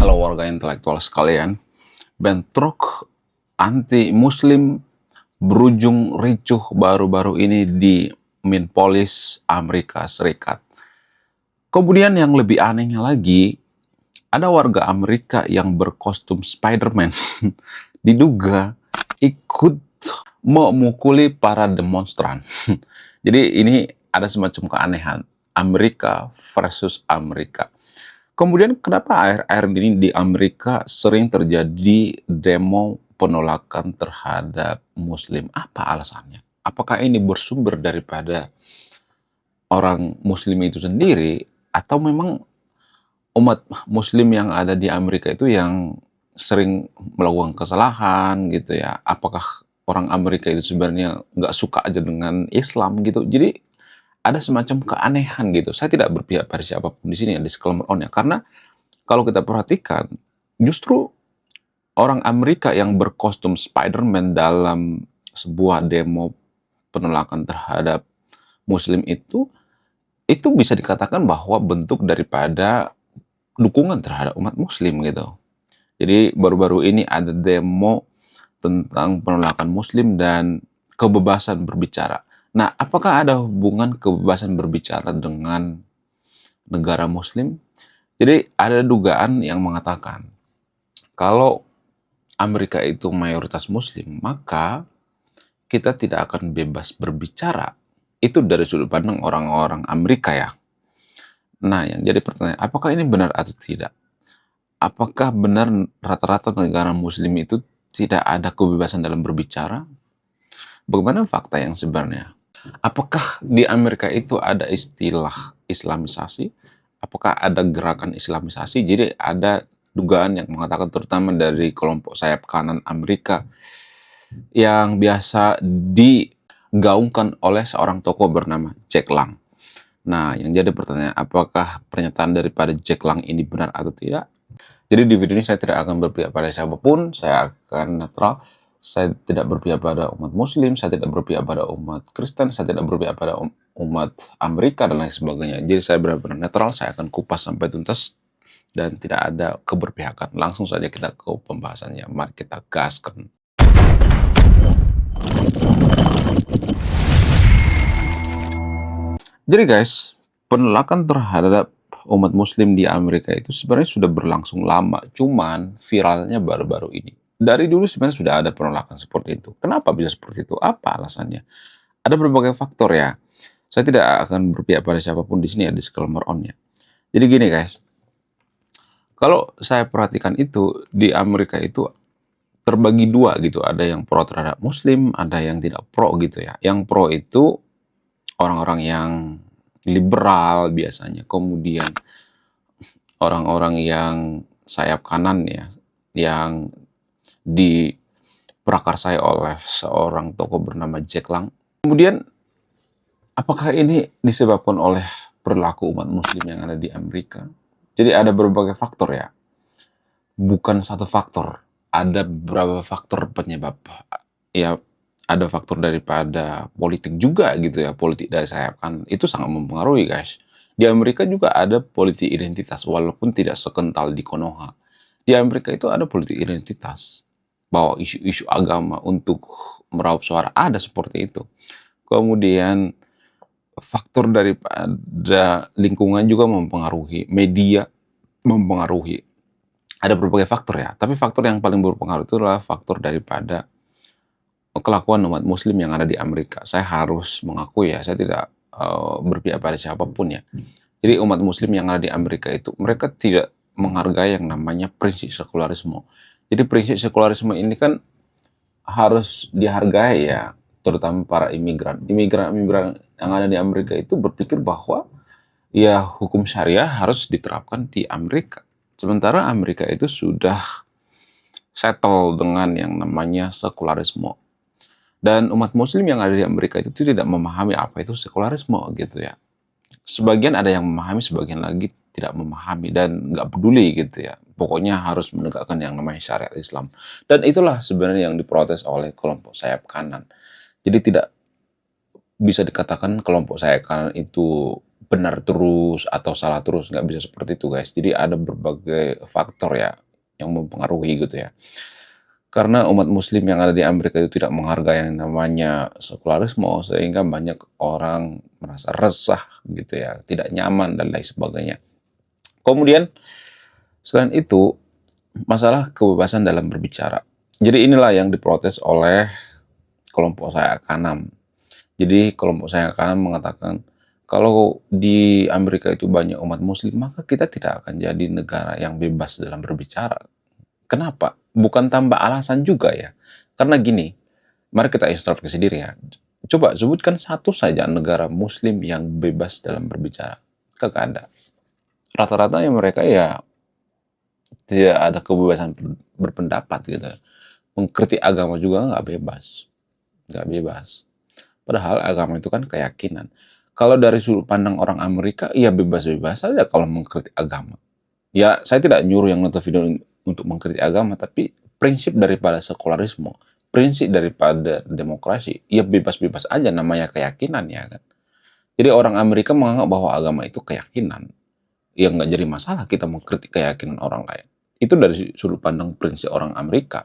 Halo warga intelektual sekalian, bentrok anti-Muslim berujung ricuh baru-baru ini di Minneapolis, Amerika Serikat. Kemudian yang lebih anehnya lagi, ada warga Amerika yang berkostum Spider-Man diduga ikut memukuli para demonstran. Jadi ini ada semacam keanehan, Amerika versus Amerika. Kemudian kenapa akhir-akhir ini di Amerika sering terjadi demo penolakan terhadap Muslim? Apa alasannya? Apakah ini bersumber daripada orang Muslim itu sendiri, atau memang umat Muslim yang ada di Amerika itu yang sering melakukan kesalahan gitu ya? Apakah orang Amerika itu sebenarnya nggak suka aja dengan Islam gitu? Jadi ada semacam keanehan gitu. Saya tidak berpihak pada siapapun di sini ya, disclaimer on ya. Karena kalau kita perhatikan, justru orang Amerika yang berkostum Spider-Man dalam sebuah demo penolakan terhadap Muslim itu bisa dikatakan bahwa bentuk daripada dukungan terhadap umat Muslim gitu. Jadi baru-baru ini ada demo tentang penolakan Muslim dan kebebasan berbicara. Nah, apakah ada hubungan kebebasan berbicara dengan negara Muslim? Jadi ada dugaan yang mengatakan kalau Amerika itu mayoritas Muslim, maka kita tidak akan bebas berbicara. Itu dari sudut pandang orang-orang Amerika ya. Nah, yang jadi pertanyaan, apakah ini benar atau tidak? Apakah benar rata-rata negara Muslim itu tidak ada kebebasan dalam berbicara? Bagaimana fakta yang sebenarnya? Apakah di Amerika itu ada istilah Islamisasi? Apakah ada gerakan Islamisasi? Jadi ada dugaan yang mengatakan terutama dari kelompok sayap kanan Amerika yang biasa digaungkan oleh seorang tokoh bernama Jack Lang. Nah, yang jadi pertanyaan, apakah pernyataan daripada Jack Lang ini benar atau tidak? Jadi di video ini saya tidak akan berpihak pada siapapun, saya akan netral. Saya tidak berpihak pada umat Muslim, saya tidak berpihak pada umat Kristen, saya tidak berpihak pada umat Amerika dan lain sebagainya. Jadi saya benar-benar netral, saya akan kupas sampai tuntas dan tidak ada keberpihakan. Langsung saja kita ke pembahasannya. Mari kita gaskan. Jadi guys, penolakan terhadap umat Muslim di Amerika itu sebenarnya sudah berlangsung lama, cuman viralnya baru-baru ini. Dari dulu sebenarnya sudah ada penolakan seperti itu. Kenapa bisa seperti itu? Apa alasannya? Ada berbagai faktor ya. Saya tidak akan berpihak pada siapapun di sini ya, disclaimer on ya. Jadi gini guys, kalau saya perhatikan itu di Amerika itu terbagi dua gitu. Ada yang pro terhadap Muslim, ada yang tidak pro gitu ya. Yang pro itu orang-orang yang liberal biasanya. Kemudian orang-orang yang sayap kanan ya, yang diprakarsai oleh seorang tokoh bernama Jack Lang. Kemudian, apakah ini disebabkan oleh perilaku umat Muslim yang ada di Amerika? Jadi ada berbagai faktor ya, bukan satu faktor. Ada beberapa faktor penyebab. Ya, ada faktor daripada politik juga gitu ya, politik dari sayap kanan. Itu sangat mempengaruhi guys. Di Amerika juga ada politik identitas, walaupun tidak sekental di Konoha. Di Amerika itu ada politik identitas. Bawa isu-isu agama untuk meraup suara, ada seperti itu. Kemudian faktor daripada lingkungan juga mempengaruhi, media mempengaruhi. Ada berbagai faktor ya, tapi faktor yang paling berpengaruh itu adalah faktor daripada kelakuan umat Muslim yang ada di Amerika. Saya harus mengakui ya, saya tidak berpihak pada siapapun ya. Jadi umat Muslim yang ada di Amerika itu, mereka tidak menghargai yang namanya prinsip sekularisme. Jadi prinsip sekularisme ini kan harus dihargai ya, terutama para imigran. Imigran yang ada di Amerika itu berpikir bahwa ya hukum syariah harus diterapkan di Amerika. Sementara Amerika itu sudah settle dengan yang namanya sekularisme. Dan umat Muslim yang ada di Amerika itu tidak memahami apa itu sekularisme gitu ya. Sebagian ada yang memahami, sebagian lagi tidak memahami dan nggak peduli gitu ya. Pokoknya harus menegakkan yang namanya syariat Islam. Dan itulah sebenarnya yang diprotes oleh kelompok sayap kanan. Jadi tidak bisa dikatakan kelompok sayap kanan itu benar terus atau salah terus, nggak bisa seperti itu guys. Jadi ada berbagai faktor ya yang mempengaruhi gitu ya. Karena umat muslim yang ada di Amerika itu tidak menghargai yang namanya sekularisme, sehingga banyak orang merasa resah gitu ya, tidak nyaman dan lain sebagainya. Kemudian selain itu, masalah kebebasan dalam berbicara. Jadi inilah yang diprotes oleh kelompok saya kanan. Jadi kelompok saya kanan mengatakan, kalau di Amerika itu banyak umat muslim, maka kita tidak akan jadi negara yang bebas dalam berbicara. Kenapa? Bukan tanpa alasan juga ya. Karena gini, mari kita introspeksi diri ya. Coba sebutkan satu saja negara muslim yang bebas dalam berbicara. Kagak ada. Rata-rata yang mereka ya tidak ada kebebasan berpendapat gitu. Mengkritik agama juga nggak bebas. Nggak bebas. Padahal agama itu kan keyakinan. Kalau dari sudut pandang orang Amerika, ya bebas-bebas saja kalau mengkritik agama. Ya, saya tidak nyuruh yang nonton video untuk mengkritik agama, tapi prinsip daripada sekularisme, prinsip daripada demokrasi, ya bebas-bebas aja namanya keyakinan ya kan. Jadi orang Amerika menganggap bahwa agama itu keyakinan. Ya nggak jadi masalah kita mengkritik keyakinan orang lain. Itu dari sudut pandang prinsip orang Amerika,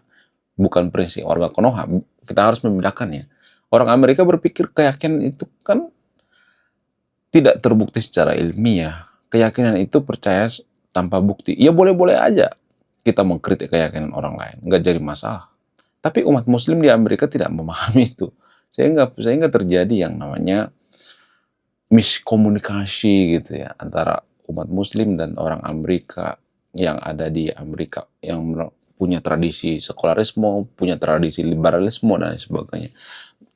bukan prinsip warga Konoha. Kita harus membedakan ya. Orang Amerika berpikir keyakinan itu kan tidak terbukti secara ilmiah. Keyakinan itu percaya tanpa bukti. Ya boleh-boleh aja kita mengkritik keyakinan orang lain, nggak jadi masalah. Tapi umat muslim di Amerika tidak memahami itu. Sehingga terjadi yang namanya miskomunikasi gitu ya antara umat muslim dan orang Amerika yang ada di Amerika yang punya tradisi sekularisme, punya tradisi liberalisme dan sebagainya.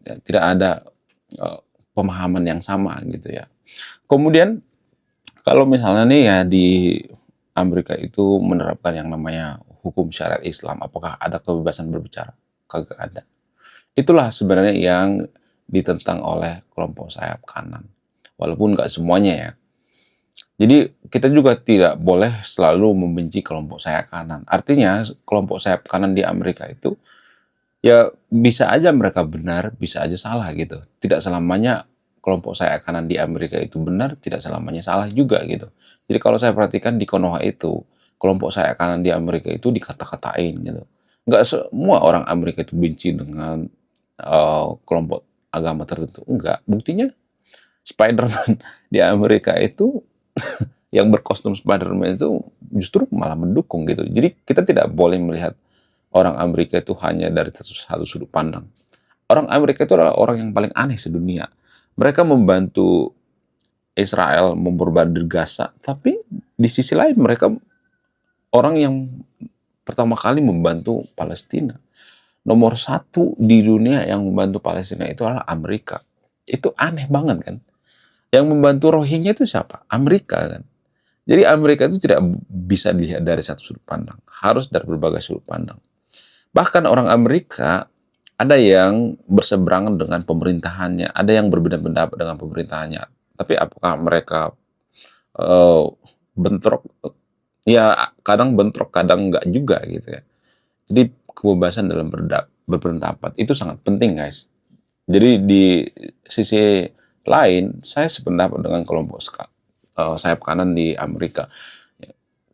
Ya, tidak ada pemahaman yang sama gitu ya. Kemudian kalau misalnya nih ya di Amerika itu menerapkan yang namanya hukum syariat Islam, apakah ada kebebasan berbicara? Kagak ada. Itulah sebenarnya yang ditentang oleh kelompok sayap kanan. Walaupun nggak semuanya ya. Jadi kita juga tidak boleh selalu membenci kelompok sayap kanan. Artinya kelompok sayap kanan di Amerika itu ya bisa aja mereka benar, bisa aja salah gitu. Tidak selamanya kelompok sayap kanan di Amerika itu benar, tidak selamanya salah juga gitu. Jadi kalau saya perhatikan di Konoha itu, kelompok sayap kanan di Amerika itu dikata-katain gitu. Nggak semua orang Amerika itu benci dengan kelompok agama tertentu. Enggak. Buktinya Spider-Man di Amerika itu yang berkostum Spider-Man itu justru malah mendukung gitu. Jadi kita tidak boleh melihat orang Amerika itu hanya dari satu sudut pandang. Orang Amerika itu adalah orang yang paling aneh sedunia. Mereka membantu Israel memborbardir Gaza, tapi di sisi lain mereka orang yang pertama kali membantu Palestina. Nomor satu di dunia yang membantu Palestina itu adalah Amerika. Itu aneh banget kan. Yang membantu Rohingya itu siapa? Amerika kan. Jadi Amerika itu tidak bisa dilihat dari satu sudut pandang. Harus dari berbagai sudut pandang. Bahkan orang Amerika ada yang berseberangan dengan pemerintahannya, ada yang berbeda pendapat dengan pemerintahannya. Tapi apakah mereka bentrok? Ya kadang bentrok, kadang enggak juga gitu ya. Jadi kebebasan dalam berpendapat itu sangat penting guys. Jadi di sisi lain, saya sependapat dengan kelompok sayap kanan di Amerika.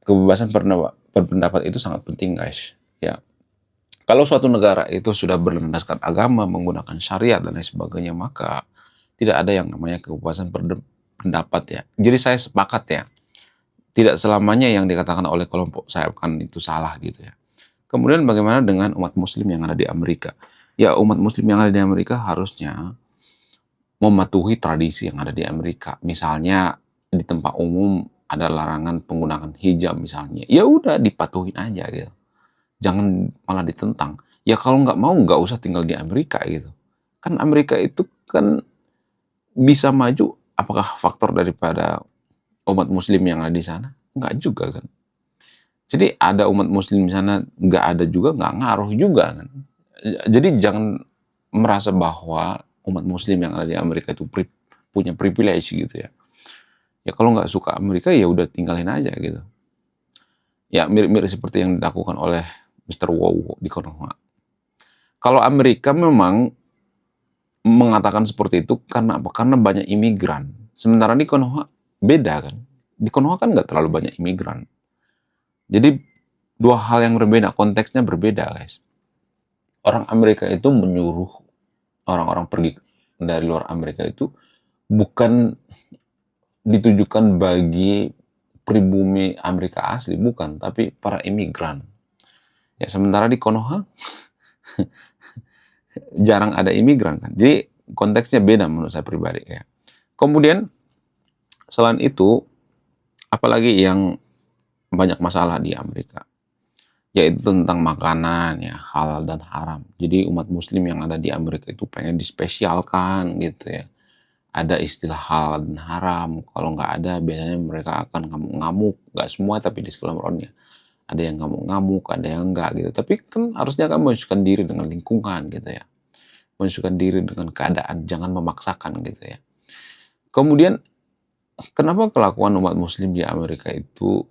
Kebebasan berpendapat itu sangat penting guys. Ya, kalau suatu negara itu sudah berlandaskan agama, menggunakan syariat dan lain sebagainya, maka tidak ada yang namanya kebebasan berpendapat ya. Jadi saya sepakat ya, tidak selamanya yang dikatakan oleh kelompok sayap kanan itu salah gitu ya. Kemudian bagaimana dengan umat muslim yang ada di Amerika? Ya, umat muslim yang ada di Amerika harusnya mematuhi tradisi yang ada di Amerika. Misalnya di tempat umum ada larangan penggunaan hijab misalnya. Ya udah dipatuhin aja gitu. Jangan malah ditentang. Ya kalau nggak mau nggak usah tinggal di Amerika gitu. Kan Amerika itu kan bisa maju apakah faktor daripada umat muslim yang ada di sana? Nggak juga kan. Jadi ada umat muslim di sana, nggak ada juga, nggak ngaruh juga kan. Jadi jangan merasa bahwa umat muslim yang ada di Amerika itu punya privilege gitu ya. Ya kalau nggak suka Amerika ya udah tinggalin aja gitu. Ya mirip-mirip seperti yang dilakukan oleh Mr. Wow di Konoha. Kalau Amerika memang mengatakan seperti itu karena apa? Karena banyak imigran. Sementara di Konoha beda kan. Di Konoha kan nggak terlalu banyak imigran. Jadi dua hal yang berbeda, konteksnya berbeda guys. Orang Amerika itu menyuruh orang-orang pergi dari luar Amerika itu bukan ditujukan bagi pribumi Amerika asli, bukan, tapi para imigran. Ya sementara di Konoha jarang ada imigran kan. Jadi konteksnya beda menurut saya pribadi ya. Kemudian selain itu, apalagi yang banyak masalah di Amerika, yaitu tentang makanan ya, halal dan haram. Jadi umat muslim yang ada di Amerika itu pengen dispesialkan gitu ya. Ada istilah halal dan haram, kalau nggak ada biasanya mereka akan ngamuk-ngamuk. Nggak semua tapi di sekolah Qurannya. Ada yang ngamuk-ngamuk, ada yang enggak gitu. Tapi kan harusnya kan menyesuaikan diri dengan lingkungan gitu ya. Menyesuaikan diri dengan keadaan, jangan memaksakan gitu ya. Kemudian kenapa kelakuan umat muslim di Amerika itu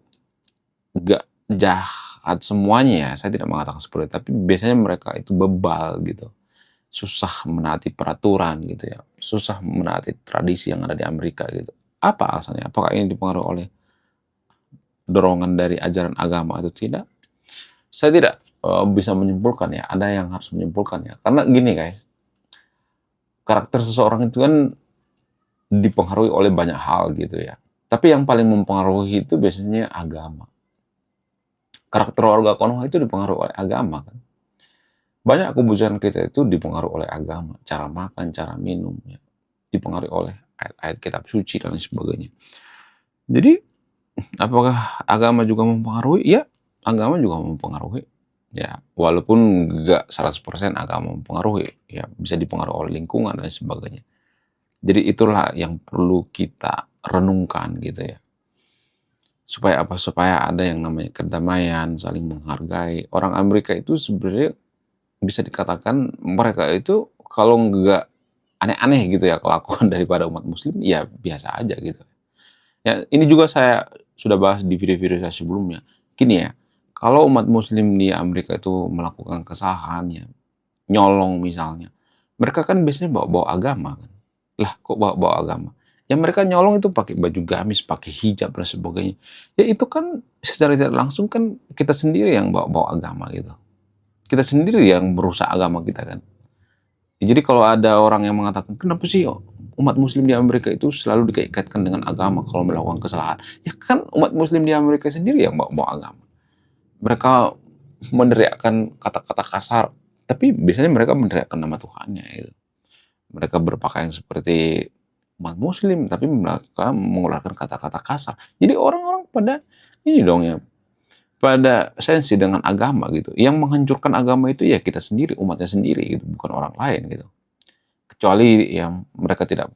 nggak jahat semuanya ya, saya tidak mengatakan seperti itu, tapi biasanya mereka itu bebal gitu, susah menaati peraturan gitu ya, susah menaati tradisi yang ada di Amerika gitu. Apa alasannya? Apakah ini dipengaruhi oleh dorongan dari ajaran agama atau tidak? Saya tidak bisa menyimpulkan ya, ada yang harus menyimpulkan ya, karena gini guys, karakter seseorang itu kan dipengaruhi oleh banyak hal gitu ya, tapi yang paling mempengaruhi itu biasanya agama. Karakter warga Konoha itu dipengaruhi oleh agama kan. Banyak kebutuhan kita itu dipengaruhi oleh agama, cara makan, cara minum, ya. Dipengaruhi oleh ayat-ayat kitab suci dan lain sebagainya. Jadi, apakah agama juga mempengaruhi? Ya, agama juga mempengaruhi. Ya, walaupun nggak 100% agama mempengaruhi, ya bisa dipengaruhi oleh lingkungan dan sebagainya. Jadi itulah yang perlu kita renungkan gitu ya. Supaya apa? Supaya ada yang namanya kedamaian, saling menghargai. Orang Amerika itu sebenarnya bisa dikatakan mereka itu kalau nggak aneh-aneh gitu ya kelakuan daripada umat muslim, ya biasa aja gitu. Ya, ini juga saya sudah bahas di video-video saya sebelumnya. Gini ya, kalau umat muslim di Amerika itu melakukan kesalahan ya, nyolong misalnya, mereka kan biasanya bawa-bawa agama kan. Lah kok bawa-bawa agama? Ya mereka nyolong itu pakai baju gamis, pakai hijab dan sebagainya. Ya itu kan secara tidak langsung kan kita sendiri yang bawa-bawa agama gitu. Kita sendiri yang merusak agama kita kan. Ya, jadi kalau ada orang yang mengatakan, kenapa sih umat muslim di Amerika itu selalu dikaitkan dengan agama kalau melakukan kesalahan? Ya kan umat muslim di Amerika sendiri yang bawa-bawa agama. Mereka meneriakkan kata-kata kasar, tapi biasanya mereka meneriakkan nama Tuhannya gitu. Mereka berpakaian seperti umat muslim, tapi mereka mengeluarkan kata-kata kasar. Jadi orang-orang pada ini dong ya, pada sensi dengan agama gitu. Yang menghancurkan agama itu ya kita sendiri, umatnya sendiri gitu, bukan orang lain gitu. Kecuali yang mereka tidak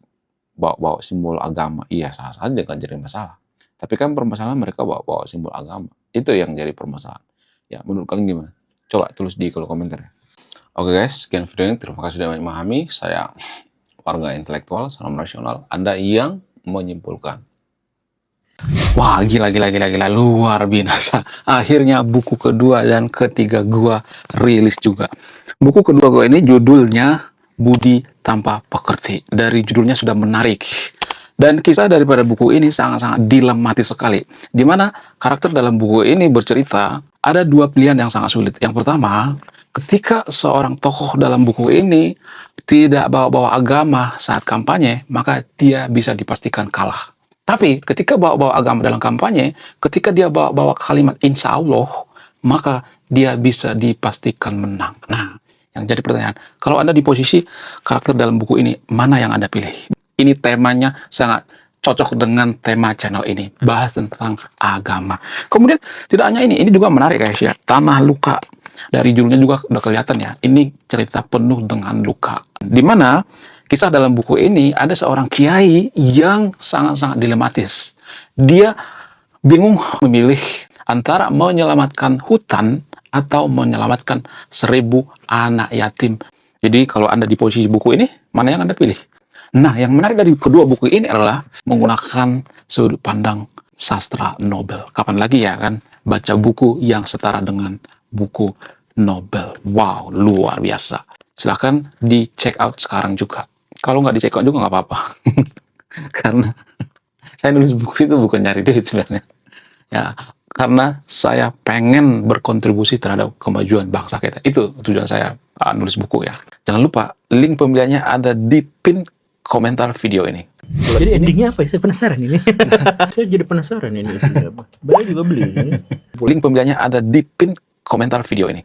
bawa simbol agama, iya sah saja kan jadi masalah. Tapi kan permasalahan mereka bawa simbol agama. Itu yang jadi permasalahan. Ya, menurut kalian gimana? Coba tulis di kolom komentar ya. Oke guys, sekian video ini. Terima kasih sudah memahami. Saya warga intelektual, salam rasional. Anda yang menyimpulkan. Wah, gila, luar biasa. Akhirnya buku kedua dan ketiga gua rilis juga. Buku kedua gua ini judulnya Budi Tanpa Pekerti. Dari judulnya sudah menarik. Dan kisah daripada buku ini sangat-sangat dilematis sekali. Di mana karakter dalam buku ini bercerita, ada dua pilihan yang sangat sulit. Yang pertama, ketika seorang tokoh dalam buku ini tidak bawa-bawa agama saat kampanye, maka dia bisa dipastikan kalah. Tapi ketika bawa-bawa agama dalam kampanye, ketika dia bawa-bawa kalimat insya Allah, maka dia bisa dipastikan menang. Nah, yang jadi pertanyaan, kalau Anda di posisi karakter dalam buku ini, mana yang Anda pilih? Ini temanya sangat cocok dengan tema channel ini, bahas tentang agama. Kemudian tidak hanya ini juga menarik guys ya, Tanah Luka. Dari judulnya juga udah kelihatan ya, ini cerita penuh dengan luka. Dimana kisah dalam buku ini ada seorang kiai yang sangat-sangat dilematis. Dia bingung memilih antara menyelamatkan hutan atau menyelamatkan 1000 anak yatim. Jadi kalau Anda di posisi buku ini, mana yang Anda pilih? Nah, yang menarik dari kedua buku ini adalah menggunakan sudut pandang sastra Nobel. Kapan lagi ya kan baca buku yang setara dengan buku Nobel. Wow, luar biasa. Silahkan di check out sekarang juga. Kalau nggak di check out juga nggak apa-apa. Karena Saya nulis buku itu bukan nyari duit sebenarnya. Ya, karena saya pengen berkontribusi terhadap kemajuan bangsa kita. Itu tujuan saya nulis buku ya. Jangan lupa, link pembeliannya ada di pin komentar video ini. Jadi endingnya apa ya? Saya penasaran ini. Saya jadi penasaran ini isinya apa. Beliau juga beli ini. Link pembeliannya ada di pin komentar video ini.